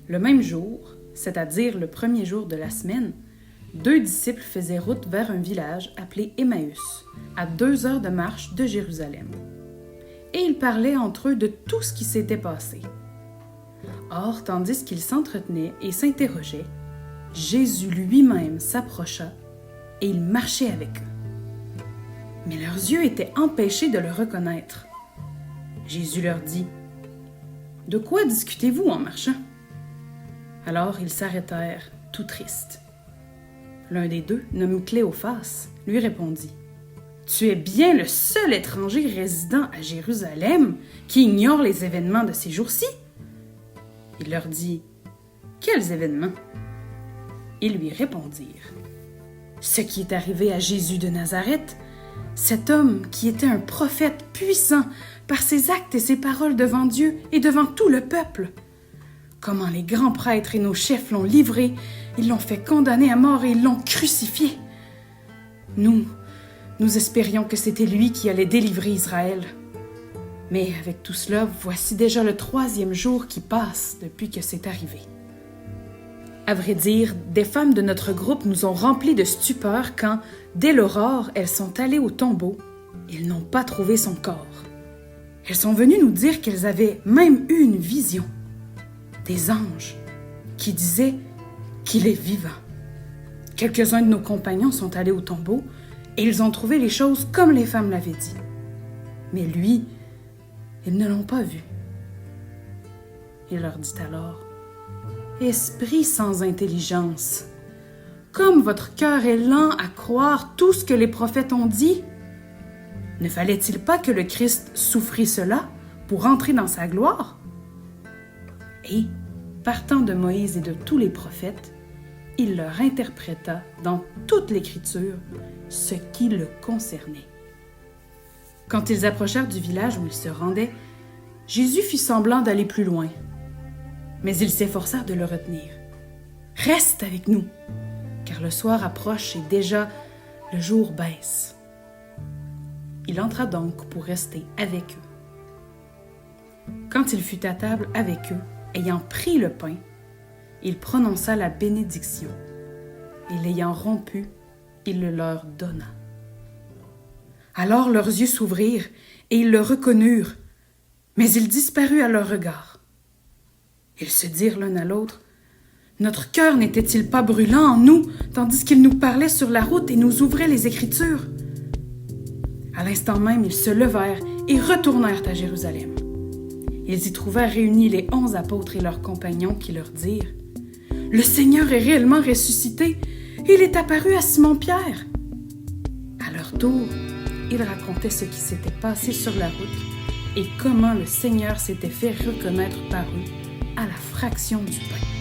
Le même jour, c'est-à-dire le premier jour de la semaine, 2 disciples faisaient route vers un village appelé Emmaüs, à 2 heures de marche de Jérusalem. Et ils parlaient entre eux de tout ce qui s'était passé. Or, tandis qu'ils s'entretenaient et s'interrogeaient, Jésus lui-même s'approcha et il marchait avec eux. Mais leurs yeux étaient empêchés de le reconnaître. Jésus leur dit, « De quoi discutez-vous en marchant? » Alors ils s'arrêtèrent, tout tristes. L'un des deux, nommé Cléophas, lui répondit, « Tu es bien le seul étranger résident à Jérusalem qui ignore les événements de ces jours-ci. » Il leur dit, « Quels événements? » Ils lui répondirent, « Ce qui est arrivé à Jésus de Nazareth, cet homme qui était un prophète puissant par ses actes et ses paroles devant Dieu et devant tout le peuple. Comment les grands prêtres et nos chefs l'ont livré, ils l'ont fait condamner à mort et ils l'ont crucifié. Nous espérions que c'était lui qui allait délivrer Israël. Mais avec tout cela, voici déjà le 3e jour qui passe depuis que c'est arrivé. À vrai dire, des femmes de notre groupe nous ont remplis de stupeur quand, dès l'aurore, elles sont allées au tombeau et elles n'ont pas trouvé son corps. Elles sont venues nous dire qu'elles avaient même eu une vision. Des anges qui disaient qu'il est vivant. Quelques-uns de nos compagnons sont allés au tombeau et ils ont trouvé les choses comme les femmes l'avaient dit. Mais lui, ils ne l'ont pas vu. Il leur dit alors, « Esprit sans intelligence, comme votre cœur est lent à croire tout ce que les prophètes ont dit, ne fallait-il pas que le Christ souffrit cela pour entrer dans sa gloire? » Et, partant de Moïse et de tous les prophètes, il leur interpréta dans toute l'Écriture ce qui le concernait. Quand ils approchèrent du village où ils se rendaient, Jésus fit semblant d'aller plus loin. Mais ils s'efforcèrent de le retenir. « Reste avec nous, car le soir approche et déjà le jour baisse. » Il entra donc pour rester avec eux. Quand il fut à table avec eux, ayant pris le pain, il prononça la bénédiction, et l'ayant rompu, il le leur donna. Alors leurs yeux s'ouvrirent, et ils le reconnurent, mais il disparut à leur regard. Ils se dirent l'un à l'autre, « Notre cœur n'était-il pas brûlant en nous, tandis qu'il nous parlait sur la route et nous ouvrait les Écritures? » À l'instant même, ils se levèrent et retournèrent à Jérusalem. Ils y trouvèrent réunis les 11 apôtres et leurs compagnons qui leur dirent, « Le Seigneur est réellement ressuscité, il est apparu à Simon-Pierre. » À leur tour, ils racontaient ce qui s'était passé sur la route et comment le Seigneur s'était fait reconnaître par eux à la fraction du pain.